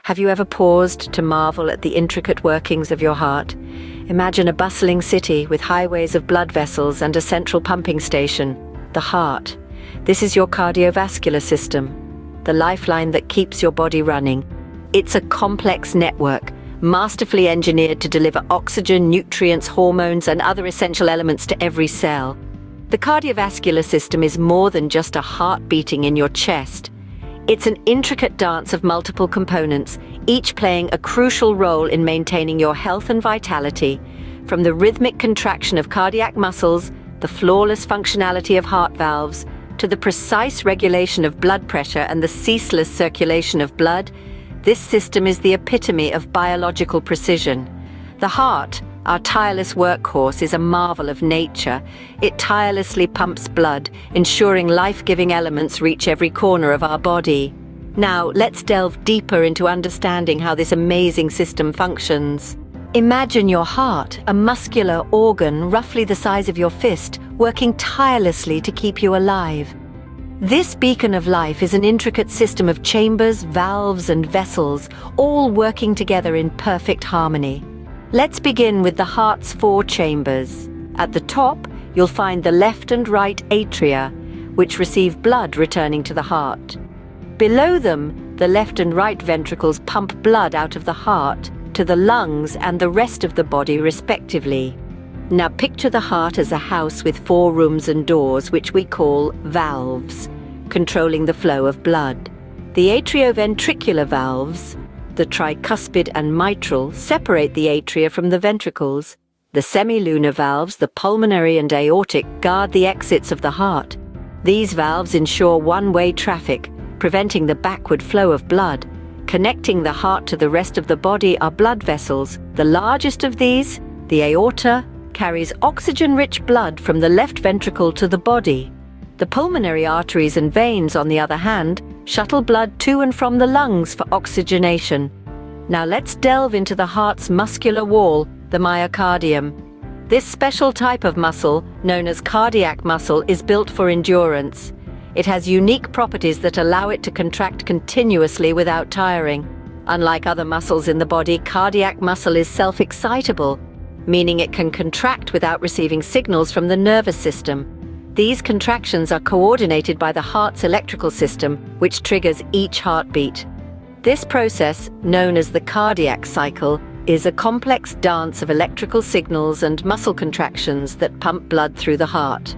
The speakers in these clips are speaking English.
Have you ever paused to marvel at the intricate workings of your heart? Imagine a bustling city with highways of blood vessels and a central pumping station, the heart. This is your cardiovascular system, the lifeline that keeps your body running. It's a complex network, masterfully engineered to deliver oxygen, nutrients, hormones, and other essential elements to every cell. The cardiovascular system is more than just a heart beating in your chest. It's an intricate dance of multiple components, each playing a crucial role in maintaining your health and vitality. From the rhythmic contraction of cardiac muscles, the flawless functionality of heart valves, to the precise regulation of blood pressure and the ceaseless circulation of blood, this system is the epitome of biological precision. The heart, our tireless workhorse, is a marvel of nature. It tirelessly pumps blood, ensuring life-giving elements reach every corner of our body. Now, let's delve deeper into understanding how this amazing system functions. Imagine your heart, a muscular organ roughly the size of your fist, working tirelessly to keep you alive. This beacon of life is an intricate system of chambers, valves, and vessels, all working together in perfect harmony. Let's begin with the heart's 4 chambers. At the top, you'll find the left and right atria, which receive blood returning to the heart. Below them, the left and right ventricles pump blood out of the heart to the lungs and the rest of the body respectively. Now picture the heart as a house with 4 rooms and doors, which we call valves, controlling the flow of blood. The atrioventricular valves, the tricuspid and mitral, separate the atria from the ventricles. The semilunar valves, the pulmonary and aortic, guard the exits of the heart. These valves ensure one-way traffic, preventing the backward flow of blood. Connecting the heart to the rest of the body are blood vessels. The largest of these, the aorta, carries oxygen-rich blood from the left ventricle to the body. The pulmonary arteries and veins, on the other hand, shuttle blood to and from the lungs for oxygenation. Now let's delve into the heart's muscular wall, the myocardium. This special type of muscle, known as cardiac muscle, is built for endurance. It has unique properties that allow it to contract continuously without tiring. Unlike other muscles in the body, cardiac muscle is self-excitable, meaning it can contract without receiving signals from the nervous system. These contractions are coordinated by the heart's electrical system, which triggers each heartbeat. This process, known as the cardiac cycle, is a complex dance of electrical signals and muscle contractions that pump blood through the heart.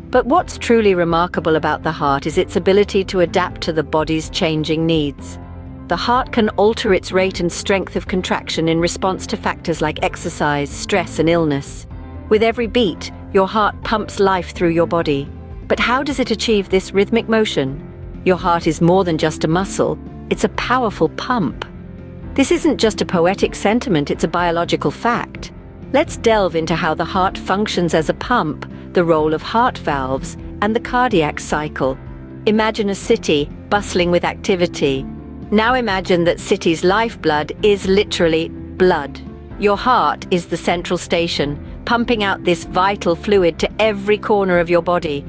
But what's truly remarkable about the heart is its ability to adapt to the body's changing needs. The heart can alter its rate and strength of contraction in response to factors like exercise, stress, and illness. With every beat, your heart pumps life through your body. But how does it achieve this rhythmic motion? Your heart is more than just a muscle, it's a powerful pump. This isn't just a poetic sentiment, it's a biological fact. Let's delve into how the heart functions as a pump, the role of heart valves, and the cardiac cycle. Imagine a city bustling with activity. Now imagine that city's lifeblood is literally blood. Your heart is the central station, pumping out this vital fluid to every corner of your body.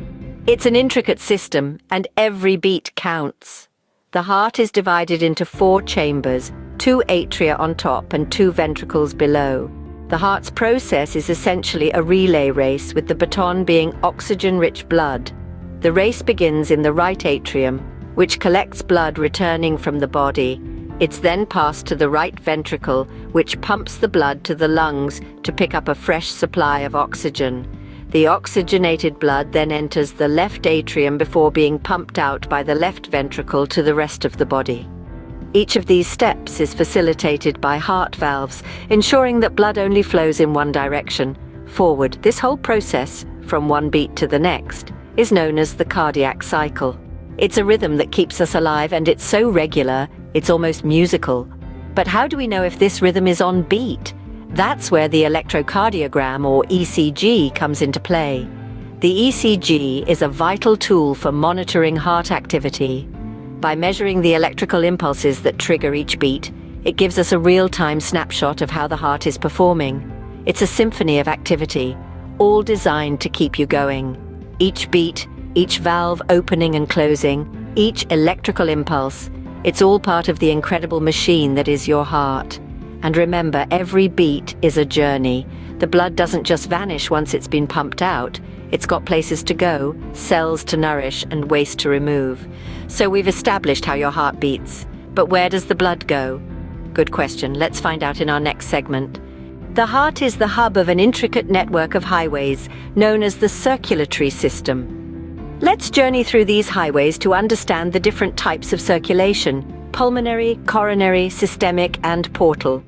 It's an intricate system, and every beat counts. The heart is divided into 4 chambers, 2 atria on top and 2 ventricles below. The heart's process is essentially a relay race, with the baton being oxygen-rich blood. The race begins in the right atrium, which collects blood returning from the body. It's then passed to the right ventricle, which pumps the blood to the lungs to pick up a fresh supply of oxygen. The oxygenated blood then enters the left atrium before being pumped out by the left ventricle to the rest of the body. Each of these steps is facilitated by heart valves, ensuring that blood only flows in one direction, forward. This whole process, from one beat to the next, is known as the cardiac cycle. It's a rhythm that keeps us alive, and it's so regular, it's almost musical. But how do we know if this rhythm is on beat? That's where the electrocardiogram, or ECG, comes into play. The ECG is a vital tool for monitoring heart activity. By measuring the electrical impulses that trigger each beat, it gives us a real-time snapshot of how the heart is performing. It's a symphony of activity, all designed to keep you going. Each beat, each valve opening and closing, each electrical impulse, It's all part of the incredible machine that is your heart. And remember, every beat is a journey. The blood doesn't just vanish once it's been pumped out. It's got places to go, cells to nourish, and waste to remove. So we've established how your heart beats. But where does the blood go? Good question. Let's find out in our next segment. The heart is the hub of an intricate network of highways, known as the circulatory system. Let's journey through these highways to understand the different types of circulation: pulmonary, coronary, systemic, and portal.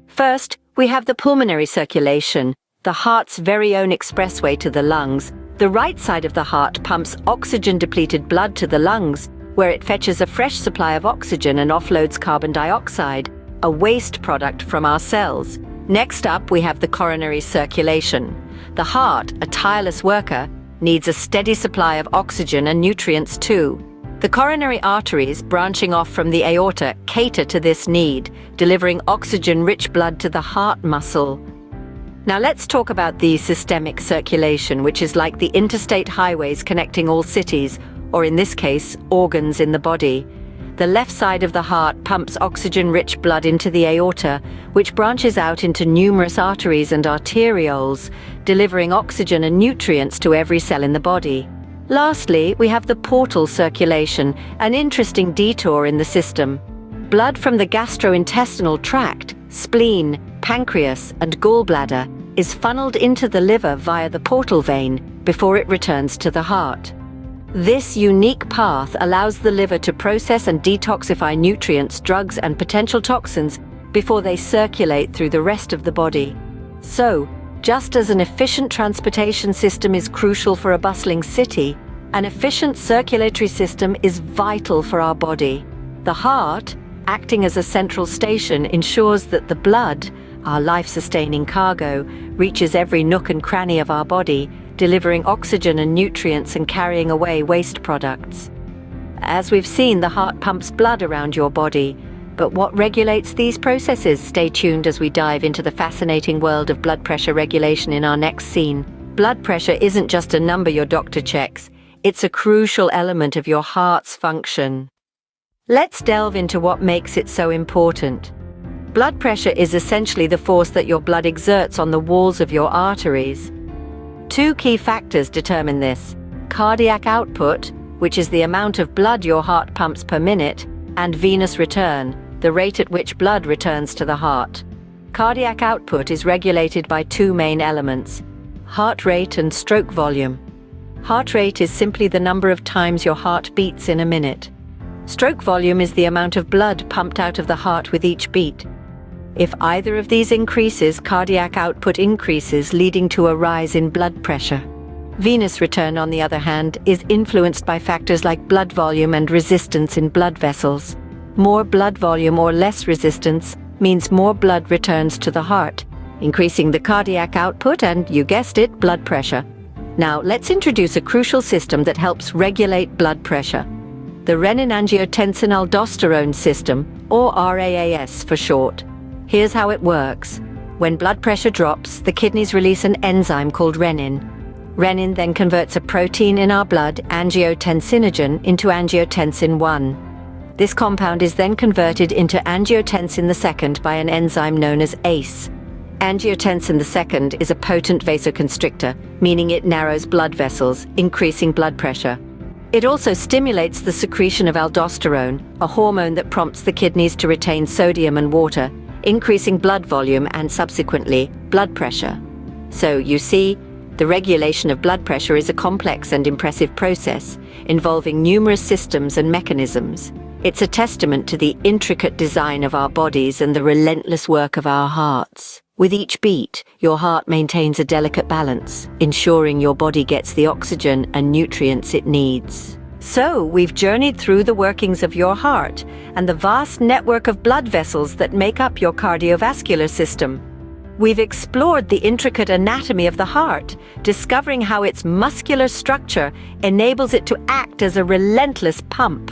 First, we have the pulmonary circulation, the heart's very own expressway to the lungs. The right side of the heart pumps oxygen-depleted blood to the lungs, where it fetches a fresh supply of oxygen and offloads carbon dioxide, a waste product from our cells. Next up, we have the coronary circulation. The heart, a tireless worker, needs a steady supply of oxygen and nutrients too. The coronary arteries, branching off from the aorta, cater to this need, delivering oxygen-rich blood to the heart muscle. Now let's talk about the systemic circulation, which is like the interstate highways connecting all cities, or in this case, organs in the body. The left side of the heart pumps oxygen-rich blood into the aorta, which branches out into numerous arteries and arterioles, delivering oxygen and nutrients to every cell in the body. Lastly, we have the portal circulation, an interesting detour in the system. Blood from the gastrointestinal tract, spleen, pancreas, and gallbladder is funneled into the liver via the portal vein before it returns to the heart. This unique path allows the liver to process and detoxify nutrients, drugs, and potential toxins before they circulate through the rest of the body. So, just as an efficient transportation system is crucial for a bustling city, an efficient circulatory system is vital for our body. The heart, acting as a central station, ensures that the blood, our life-sustaining cargo, reaches every nook and cranny of our body, delivering oxygen and nutrients and carrying away waste products. As we've seen, the heart pumps blood around your body. But what regulates these processes? Stay tuned as we dive into the fascinating world of blood pressure regulation in our next scene. Blood pressure isn't just a number your doctor checks. It's a crucial element of your heart's function. Let's delve into what makes it so important. Blood pressure is essentially the force that your blood exerts on the walls of your arteries. Two key factors determine this: cardiac output, which is the amount of blood your heart pumps per minute, and venous return, the rate at which blood returns to the heart. Cardiac output is regulated by two main elements: heart rate and stroke volume. Heart rate is simply the number of times your heart beats in a minute. Stroke volume is the amount of blood pumped out of the heart with each beat. If either of these increases, cardiac output increases, leading to a rise in blood pressure. Venous return, on the other hand, is influenced by factors like blood volume and resistance in blood vessels. More blood volume or less resistance means more blood returns to the heart, increasing the cardiac output and, you guessed it, blood pressure. Now, let's introduce a crucial system that helps regulate blood pressure: the renin-angiotensin-aldosterone system, or RAAS for short. Here's how it works. When blood pressure drops, the kidneys release an enzyme called renin. Renin then converts a protein in our blood, angiotensinogen, into angiotensin 1. This compound is then converted into angiotensin II by an enzyme known as ACE. Angiotensin II is a potent vasoconstrictor, meaning it narrows blood vessels, increasing blood pressure. It also stimulates the secretion of aldosterone, a hormone that prompts the kidneys to retain sodium and water, increasing blood volume and, subsequently, blood pressure. So, you see, the regulation of blood pressure is a complex and impressive process, involving numerous systems and mechanisms. It's a testament to the intricate design of our bodies and the relentless work of our hearts. With each beat, your heart maintains a delicate balance, ensuring your body gets the oxygen and nutrients it needs. So, we've journeyed through the workings of your heart and the vast network of blood vessels that make up your cardiovascular system. We've explored the intricate anatomy of the heart, discovering how its muscular structure enables it to act as a relentless pump.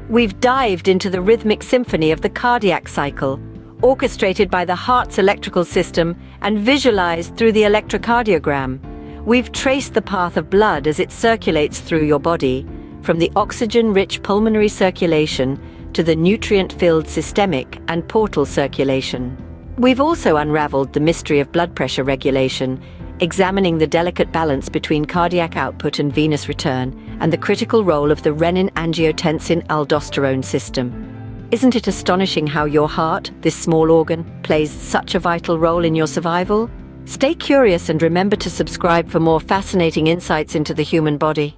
We've dived into the rhythmic symphony of the cardiac cycle, orchestrated by the heart's electrical system and visualized through the electrocardiogram. We've traced the path of blood as it circulates through your body, from the oxygen-rich pulmonary circulation to the nutrient-filled systemic and portal circulation. We've also unraveled the mystery of blood pressure regulation, examining the delicate balance between cardiac output and venous return, and the critical role of the renin-angiotensin-aldosterone system. Isn't it astonishing how your heart, this small organ, plays such a vital role in your survival? Stay curious and remember to subscribe for more fascinating insights into the human body.